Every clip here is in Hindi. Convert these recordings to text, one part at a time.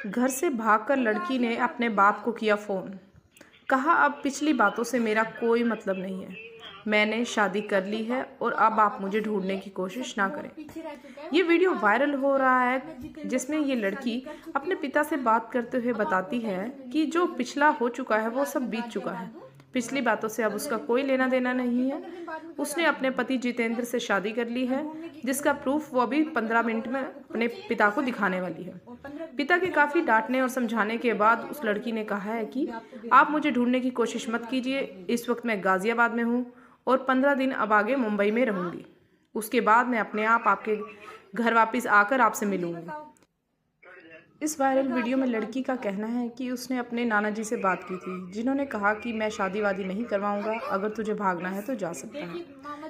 घर से भागकर लड़की ने अपने बाप को किया फ़ोन। कहा, अब पिछली बातों से मेरा कोई मतलब नहीं है। मैंने शादी कर ली है और अब आप मुझे ढूंढने की कोशिश ना करें। ये वीडियो वायरल हो रहा है जिसमें ये लड़की अपने पिता से बात करते हुए बताती है कि जो पिछला हो चुका है वो सब बीत चुका है। पिछली बातों से अब उसका कोई लेना देना नहीं है। उसने अपने पति जितेंद्र से शादी कर ली है, जिसका प्रूफ वो अभी 15 मिनट में अपने पिता को दिखाने वाली है। पिता के काफ़ी डांटने और समझाने के बाद उस लड़की ने कहा है कि आप मुझे ढूंढने की कोशिश मत कीजिए। इस वक्त मैं गाजियाबाद में हूँ और 15 दिन अब आगे मुंबई में रहूँगी। उसके बाद मैं अपने आप आपके घर वापस आकर आपसे मिलूँगी। इस वायरल वीडियो में लड़की का कहना है कि उसने अपने नाना जी से बात की थी, जिन्होंने कहा कि मैं शादी वादी नहीं करवाऊंगा, अगर तुझे भागना है तो जा सकता है।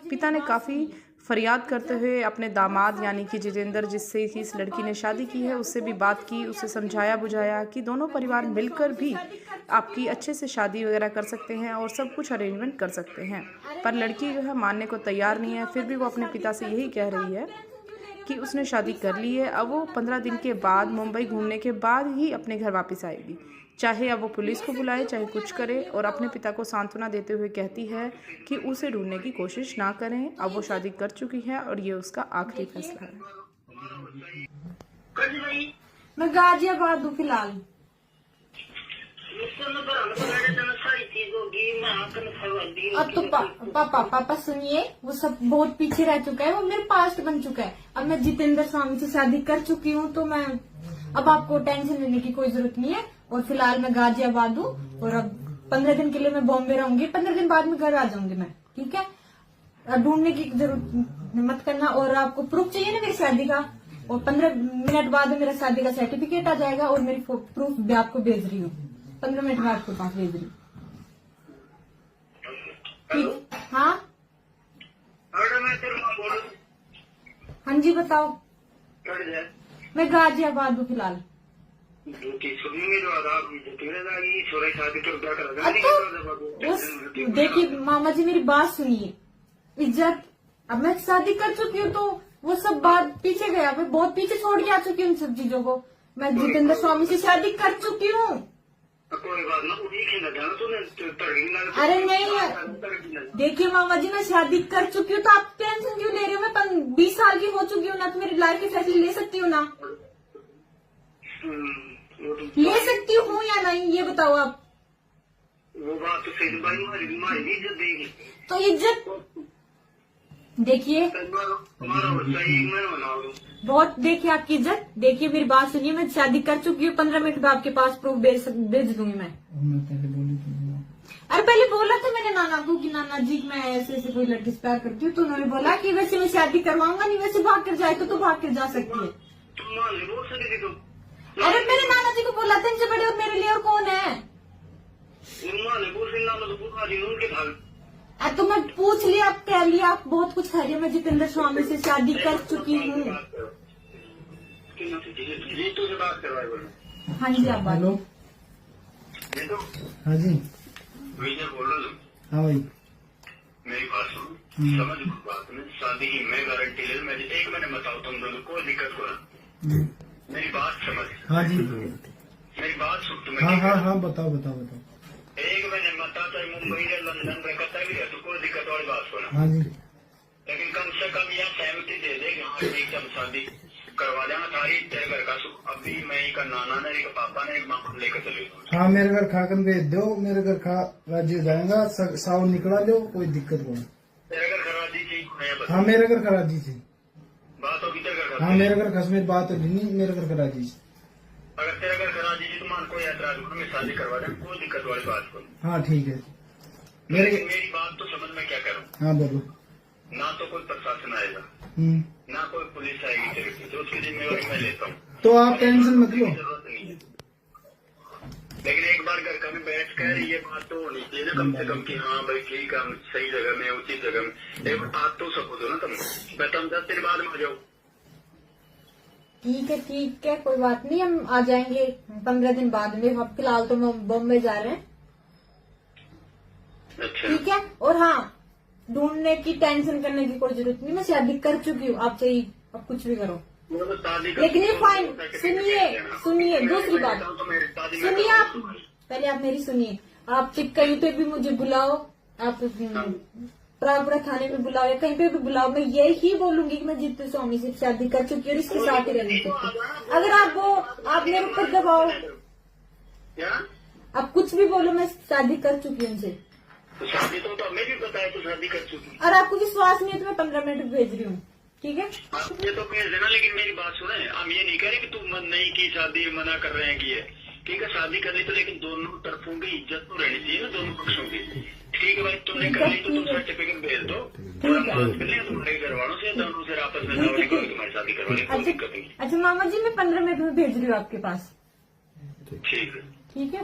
पिता ने काफ़ी फरियाद करते हुए अपने दामाद यानी कि जितेंद्र, जिससे इस लड़की ने शादी की है, उससे भी बात की, उसे समझाया बुझाया कि दोनों परिवार मिलकर भी आपकी अच्छे से शादी वगैरह कर सकते हैं और सब कुछ अरेंजमेंट कर सकते हैं। पर लड़की जो है मानने को तैयार नहीं है। फिर भी वो अपने पिता से यही कह रही है कि उसने शादी कर ली है। अब वो 15 दिन के बाद मुंबई घूमने के बाद ही अपने घर वापस आएगी, चाहे अब वो पुलिस को बुलाए चाहे कुछ करे। और अपने पिता को सांत्वना देते हुए कहती है कि उसे ढूंढने की कोशिश ना करें, अब वो शादी कर चुकी है और ये उसका आखिरी फैसला है। मैं गाजियाबाद हूँ फिलहाल। अब तो पापा सुनिए, वो सब बहुत पीछे रह चुका है, वो मेरे पास्ट बन चुका है। अब मैं जितेंद्र स्वामी से शादी कर चुकी हूँ, तो मैं अब आपको टेंशन लेने की कोई जरूरत नहीं है। और फिलहाल मैं गाजियाबाद हूँ और अब 15 दिन के लिए मैं बॉम्बे रहूंगी। 15 दिन बाद में घर आ जाऊंगी मैं, ठीक है? ढूंढने की जरूरत मत करना। और आपको प्रूफ चाहिए ना मेरी शादी का, और 15 मिनट बाद मेरा शादी का सर्टिफिकेट आ जाएगा और मेरी प्रूफ भी आपको भेज रही हूँ। 15 मिनट में आपके पास भेज रही हूँ। हाँ हाँ जी, बताओ। मैं गाजियाबाद हूँ फिलहाल। देखिए मामा जी, मेरी बात सुनिए। इज्जत, अब मैं शादी कर चुकी हूँ तो वो सब बात पीछे गया। मैं बहुत पीछे छोड़ के आ चुकी हूँ सब चीजों को। मैं जितेंद्र स्वामी से शादी कर चुकी हूँ। अरे नहीं, देखिए मामा जी, मैं शादी कर चुकी हूँ तो आप टेंशन क्यों ले रहे हो? मैं 20 साल की हो चुकी हूँ ना, तो मेरी लाइफ के फैसले ले सकती हूँ ना? ले सकती हूँ या नहीं, ये बताओ आप। वो बात तो सही भाई, इज्जत देगी तो इज्जत देखिए बहुत, देखिए आपकी इज्जत। देखिए मेरी बात सुनिए, मैं शादी कर चुकी हूँ। 15 मिनट में आपके पास प्रूफ भेज दूंगी मैं। अरे पहले बोला था मैंने नाना को कि नाना जी मैं ऐसे ऐसे कोई लड़की से प्यार करती हूँ, तो उन्होंने बोला कि वैसे मैं शादी करवाऊंगा नहीं, वैसे भाग कर जाए तो भाग कर जा सकती है। अरे मेरे नाना जी को बोला था, इनसे बड़े और मेरे लिए और कौन है? तो मैं पूछ लिया, आप कह लिया, आप बहुत कुछ कह रही। मैं जितेंद्र स्वामी से शादी कर चुकी हूँ। हाँ जी, आप हेलो। हाँ जी, हाँ भाई, मेरी बात सुनो, समझ बात में शादी की मैं गारंटी ले। मैं एक महीने बताओ, तुम दोनों कोई दिक्कत हो ना, मेरी बात समझ। हाँ जी, मेरी बात सुन तुम्हें। हाँ हाँ हाँ, बताओ बताओ बताओ। एक महीने बता, चाहे मुंबई या लंदन में कता भी है तो कोई दिक्कत वाली बात सुना। हाँ जी, लेकिन कम से कम यह सहमति दे दे कि हाँ ठीक है, हम शादी करवा देंगे सारी। तेरे घर का सुख अभी मैं ही का नाना ने, एक पापा ने, एक माँ लेकर चले। हाँ मेरे घर खाकर भेज दो, मेरे घर खा राज्य जाएगा, सावन निकला लो, कोई दिक्कत नहीं। तेरे घर खराजी थी? हाँ मेरे घर खराजी थी। बात होगी तेरे घर? हाँ मेरे घर कश्मीर बात होगी नहीं, मेरे घर खराजी। अगर तेरे घर खराजी थी तो मान कोई ऐतराज हो, मैं शादी करवा दें, कोई दिक्कत वाली बात को। हाँ ठीक है। मेरी बात तो समझ में क्या करूँ? हाँ बोलो। ना तो कोई प्रशासन आएगा, ना कोई पुलिस आएगी तेरे की, तो उसकी जिम्मेवारी मैं लेता हूँ। तो आप टेंशन मत लो। जरूरत नहीं है, लेकिन एक बार घर कभी बैठ कर ये बात तो होनी चाहिए ना कम से कम कि हाँ भाई ठीक है, हम सही जगह में, उचित जगह में। एक बार आप तो सको दो ना तुम, मैं तुम 10 दिन बाद में आ जाओ। ठीक है, कोई बात नहीं, हम आ जाएंगे 15 दिन बाद में। अब फिलहाल तो हम बॉम्बे जा रहे हैं। अच्छा ठीक है। और हाँ, ढूंढने की टेंशन करने की कोई जरूरत नहीं, मैं शादी कर चुकी हूँ। आप चाहिए अब कुछ भी करो, शादी लेकिन ये फाइन सुनिए सुनिए दूसरी बात, तो मैं शादी सुनिए आप पहले आप मेरी सुनिए। आप कहीं पे भी मुझे बुलाओ, आप प्रागपुरा थाने में बुलाओ या कहीं पे भी बुलाओ, मैं यही बोलूंगी कि मैं जीतू स्वामी से शादी कर चुकी हूँ और इसके साथ ही रहने चुकी हूँ। अगर आप मेरे ऊपर दबाओ, क्या आप कुछ भी बोलो, मैं शादी कर चुकी हूँ उनसे। तो शादी तो हमें भी पता है तो शादी कर चुकी। और आपको विश्वास नहीं है तो मैं 15 मिनट भेज रही हूँ, ठीक है? आप ये तो भेज देना, लेकिन मेरी बात सुने, हम ये नहीं कह रहे कि तू मन नहीं की शादी मना कर रहे हैं कि ये ठीक है शादी करनी तो, लेकिन दोनों तरफों की इज्जत तो रहनी चाहिए ना, दोनों पक्षों की। ठीक है भाई, तुमने कर ली तो तुम सर्टिफिकेट भेज दो, थोड़ा बात कर लेंगे तुम्हारे घर वालों से, दोनों से आपस में जाओ, तुम्हारी शादी करवाने कोई दिक्कत नहीं। अच्छा मामा जी, मैं 15 मिनट में भेज रही हूँ आपके पास, ठीक है। ठीक है?